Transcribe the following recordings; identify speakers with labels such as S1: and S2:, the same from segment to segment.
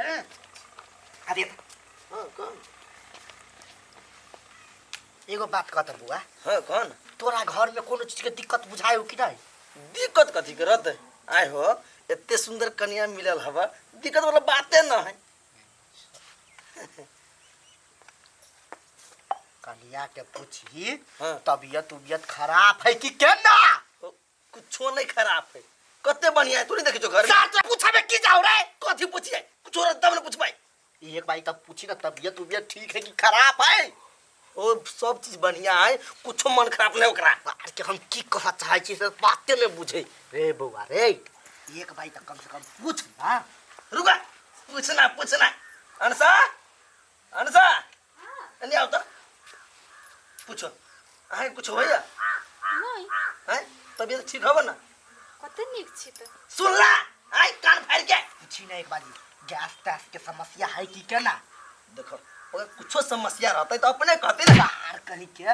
S1: अरे
S2: हाँ कौन?
S1: एगो बात कहत बुआ।
S2: हाँ कौन?
S1: तोरा घर में कोनो चीज के दिक्कत बुझायो कि नहीं?
S2: दिक्कत कथी करत आय हो इतने सुंदर कन्या मिलल हवा दिक्कत वाला बातें न है।
S1: कन्या के पूछी
S2: हाँ।
S1: तबियत खराब है कि केना?
S2: कुछो नहीं खराब है कते बढ़िया है। तू नहीं देखी घर
S1: साथ से पूछा में की जाओ रे?
S2: कथी पूछिए कुछ और तब न पूछबाई।
S1: एक बारी तब पूछी ना तबियत ठीक है कि खराब है?
S2: ओ सब चीज बढ़िया है कुछ मन खराब नहीं ओकरा।
S1: बाहर के हम की कह चाहे छी से बातें में बुझे रे बउआ रे। एक बारी तक कम से कम पूछ ना।
S2: रुका पूछना अनसा अनसा नहीं आओ तो पूछो आए कुछ होया
S3: नहीं
S2: हैं तबीयत ठीक होबा ना?
S3: कते निक छी त
S2: सुन ला आए कान फाड़ के
S1: पूछी ना एक बारी गैस तैस के समस्या है कि केना?
S2: देखो अगर कुछो समस्या रहता है तो अपने कहते ना।
S1: बाहर कहीं के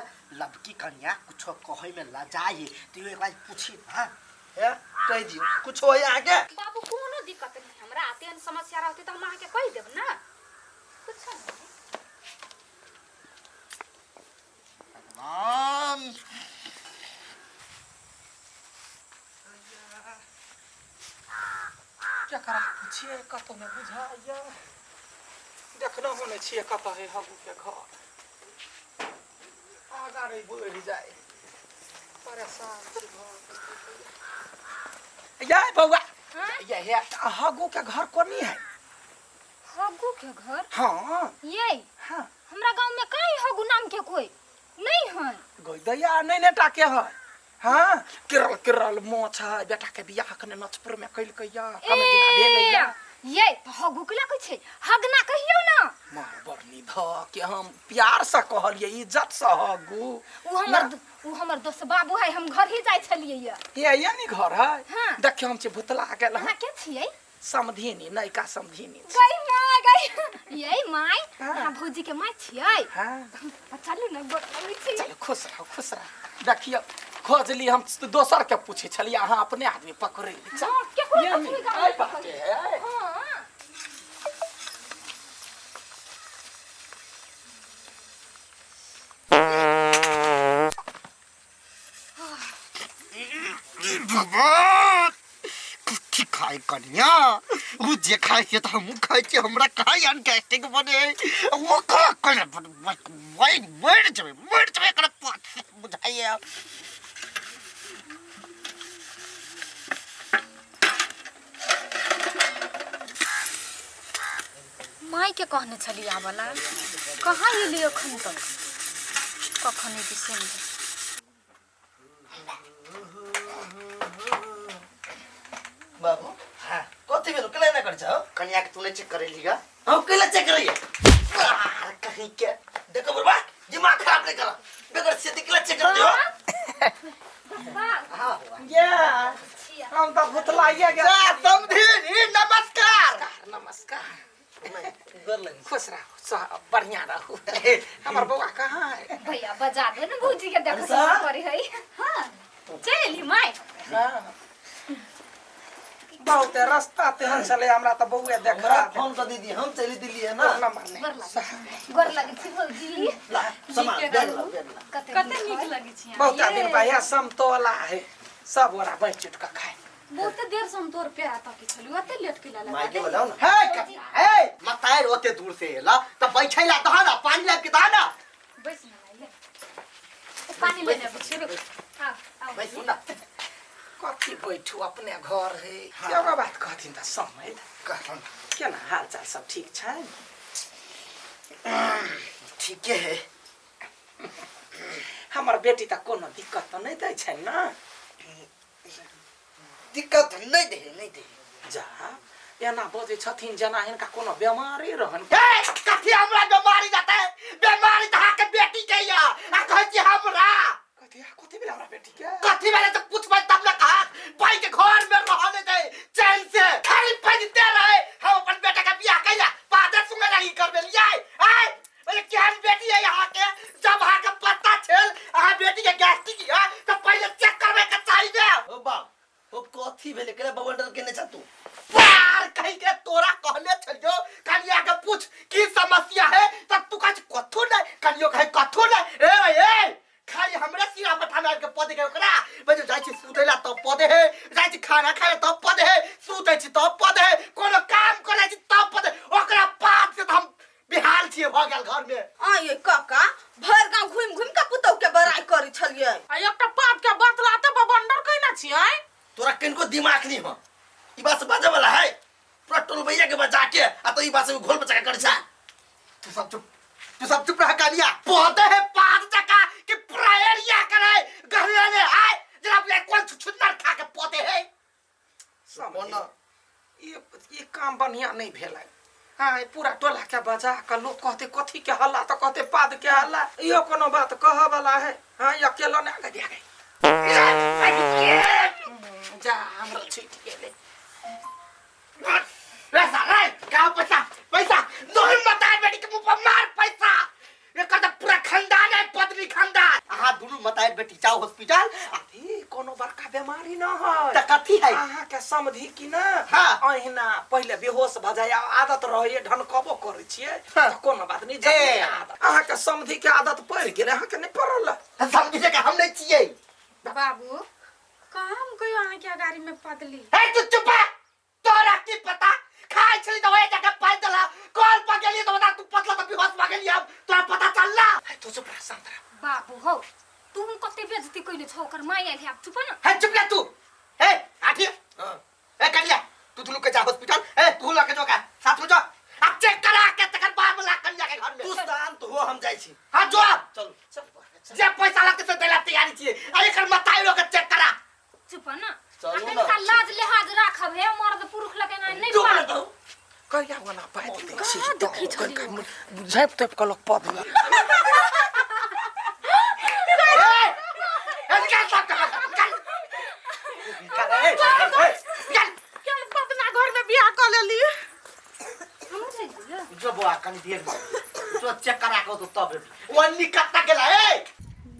S1: लड़की कन्या कुछो कहे में लजाए तो एक बार पूछी ना।
S2: है कह दियो कुछ होया आगे।
S3: बाबू कोनो दिक्कत नहीं हमरा आते न समस्या रहते त हम आके कह देब ना कुछ नहीं।
S1: भगवान
S4: क्या करा पूछिए कतो में बुझाइया देखना होने छिए कतो है हगू के घर आगा रे बढ़ जाए परेशान छी घर। ये बउआ ये है हगू के घर कोनी है?
S3: हगू के घर?
S4: हाँ
S3: ये
S4: हाँ
S3: हमरा गांव में काई हगू नाम के कोई नहीं है।
S4: गोइदैया नहीं ने टाके है। हाँ किरल मोछ है बेटा के बियाह कने नचपुर में कइल कइया कम दिन भेलैया।
S3: ये तो हगू के लगे छै हगना कहियो ना।
S4: मार बरनी ध के हम प्यार से कहलिए इज्जत से हगू।
S3: उ हमर दोस्त बाबू है हम घर ही जाय छलिए
S4: ये नी घर है।
S3: हाँ।
S4: देखियो हम भुतला गेल
S3: अहाँ के छियै?
S4: समधिनी नयका समधिनी
S3: गई माय गई ये माय
S4: हाँ।
S3: अहाँ भौजी के माय छियै?
S4: हाँ
S3: चलू ना गोड़ लगै छी।
S4: चलो खुश रह देखियो खोजली हम दोसर के पूछे छलिए अहाँ अपने आदमी पकड़े ली।
S3: हाँ, के कोई
S4: ये
S3: अपनी
S4: नहीं,
S3: गाँव
S4: आई
S3: में
S4: बात
S3: पकड़-
S4: है।
S3: हाँ।
S1: भगवान कुछ खाए कन्या वो जे खाए से तो हम खाए छी हमरा खाए अनगैस्ट्रिक बने वो का करे वही मर जबे कर पास बुझाइए।
S3: माय के कहने छली आबला कहाँ एली अखन तक कखन एली से
S2: बाबू
S1: हाँ
S2: कथी भेल कले ना कर जाओ
S1: कन्या के तूने चेक करे लिया?
S2: हम कले चेक करिए
S1: कहीं के
S2: देखो बर्बा दिमाग खराब नहीं करा बेगर से दिखला चेक कर दियो।
S1: हाँ
S4: ये हम तो भुतलाइए गए।
S1: समधिनी नमस्कार।
S4: नमस्कार
S2: गोर लगी
S4: खुश रहो बढ़िया रहो। हमार बउआ कहाँ है?
S3: भैया बजा दे ना भौजी के देखो
S2: अंसा?
S3: करे है। हां चली माय
S4: हाँ बहुत रास्ता तेहन चले हमरा तो बउए देख रहा
S2: हमरा फोन कर दीदी हम चली दिल्ली है ना।
S3: गोर लगे छी भौजी
S2: ला सामान बैग ला बैग ला
S3: कते नीक लगे छी
S4: बहुत दिन पहले समतोला है सब ओरा बैठ चुट का खाए।
S3: बहुत देर से हम तोर पे आता की छलु अते लेट के लाला
S2: माइके बोलाओ ना।
S1: हे कन्या हे मताय रोते दूर से ला तो बैठैला दहा ना पानी लेके के दहा ना।
S3: बैठ ना ले पानी लेने बुझियो हां आओ
S1: भाई सुन ना
S4: कथी बैठू अपने घर है। एगो बात कहथिन त समय
S1: कहन
S4: केना हाल चाल सब ठीक छै?
S1: ठीक है।
S4: हमर बेटी त कोनो दिक्कत त नहीं दै छै ना?
S1: दिक्कत नहीं दे
S4: जा एना बजे छथिन जना हिनका कोनो बीमारी रहन।
S1: हे कथी हमरा बीमारी जाता है? बीमारी तो के बेटी के या आ कहै छी हमरा
S4: कथी भेल हमरा बेटी के?
S1: कथी वाले तो पूछबै तब ना कहा भाई के घर में रहने दे चैन से खाली पैदते रहे। हम अपन बेटा का बियाह कैला पादर सुंगे नहीं करबे लिया आय बोले केहन बेटी है यहाँ के जब वहाँ का पता चल आ बेटी के गैस्ट्रिक है तो पहले चेक करबे के चाहिए।
S2: ओ बा ओ कथी भेले केला बवंडर केने छ तू?
S1: यार कहीं के तोरा कहने छलियो बजे जाइ छी सुतैला तब पदे है, जाइ छी खाना खाए तब पदे है, सुतै छी तब पदे है, कोनो काम करै छी तब पदे। ओकरा पात से हम बिहाल छिए भ गेल घर में।
S5: आये काका भर गांव घुम घुम के पुतौ के बड़ाई करै छलिए।
S4: आ एकटा पात के बतलाते बबंडर कइना छियै?
S2: तोरा किनको दिमाग नहीं हो ई बात से बाजे वाला है पूरा टोल भैया के बजा के आ तो ई बात से घोल बचा के कर छा।
S1: तू सब चुप रह कानिया। पदे है पात जका कि प्रायरिया करे गहरे ने आए जरा अपने कोन छुछुंदर खा के पदे है।
S4: समझ ये काम बढ़िया नहीं भेलै। हाँ पूरा टोला के बजा के लोग कहते कथी के हल्ला तो कहते पाद के हल्ला। यो कोनो बात कह वाला है? हाँ ये अकेला ने आगे दिया गई जा हमरा छूट गेले।
S1: पैसा रे का पैसा दोही मतार बेटी के मुंह पर मार पैसा। ये कहता पूरा खानदान है पत्नी खानदान। आहा दुनु मतार बेटी जाओ हॉस्पिटल।
S4: अभी कोनो बड़का बीमारी न है
S1: त कथी है?
S4: अहाँ के समझी कि ना
S1: हाँ।
S4: अहिना पहले बेहोश भ जाय आदत रहे ढनकबो करे छियै
S1: हाँ।
S4: त कोनो बात नहीं जल्दी आदत अहाँ के समझी के आदत पड़ गेल अहाँ के नहीं पड़ल।
S1: समझे के हम नहीं छिए।
S3: बाबू कहाँ हम गयो अहाँ के गाड़ी में पदली।
S1: ए तू चुप है। तोरा की पता खाई छली तो ओए जगह पाई दला कॉल पर गेली तो बता तू पतला तो बेहोश भ गेली। अब तोरा पता चलला?
S4: तू चुप रह शांत रह।
S3: बाबू हो तू कते बेइज्जती कइले छौ ओकर माई आइल है चुप न।
S1: है चुप ले तू। ए आठी हां ए कलिया तू दुनु के जा हॉस्पिटल। ए तू लके जो का साथ में जो अब चेक करा के तकर बाद में ला कलिया के घर में।
S2: तू शांत हो हम जाई छी।
S1: हां जो
S2: चल चल
S1: जे पैसा लगते से देला तैयारी छिए। आ एकर मताई लोग चेक करा।
S3: चुप न।
S2: चलू
S3: अपन का लाज लिहाज राखब है मर्द पुरुष लगे नहीं
S1: चुप
S3: पाल।
S1: रह तू।
S4: कहिया बना पाए
S3: कहाँ देखी छली
S4: झैप तैप के लोग पद में
S1: ए निकाल सब का निकाल। निकाल ए निकाल।
S4: क्या पतना घर में बियाह कर लेली।
S3: हम से
S1: जो बुआ कनी देर में जो चेक करा के तो तब वो निकलता गेला। ए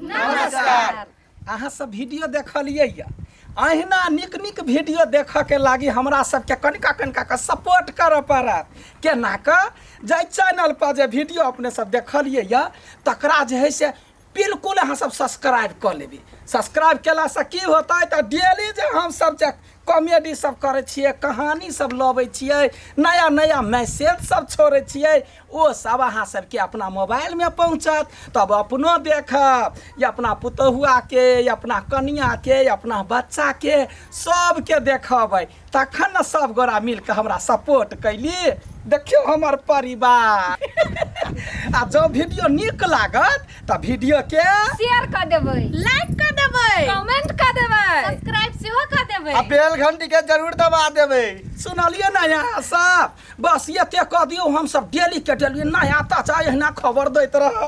S3: नमस्कार।
S4: अहाँ सब वीडियो देखलिए या अहिना निक निक वीडियो देख के लागी हमरा सबके कनिका कनिका के सपोर्ट कर पड़त। केना के जे चैनल पर जे वीडियो अपने सब देखलिए या तकरा जे है से बिल्कुल अहाँ सब सब्सक्राइब कर लेबी। सब्सक्राइब केला से की होता है तो डेली जे हम सब जे कॉमेडी सब करे छिए कहानी सब लबै छिए नया नया मैसेज सब छोड़े छिए वो सब अहाँ सबके अपना मोबाइल में पहुँचत तब अपनो देखब या अपना पुतहुआ के या अपना कनिया के या अपना बच्चा के सबके देखबै तखन न सब गोरा मिल के हमरा सपोर्ट कैली। देखियो हमर परिवार आ जो वीडियो निक लागत त वीडियो के
S3: शेयर कर देबै,
S5: लाइक कर देबै,
S3: कमेंट कर देबै, सब्सक्राइब सेहो कर देबै
S2: आ बेल घंटी के जरूर दबा देबे।
S4: सुनलिए ना यहाँ सब बस ये ते कह दियो हम सब डेली के डेली नया ताजा एहना खबर दैत रह।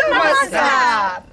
S4: नमस्कार।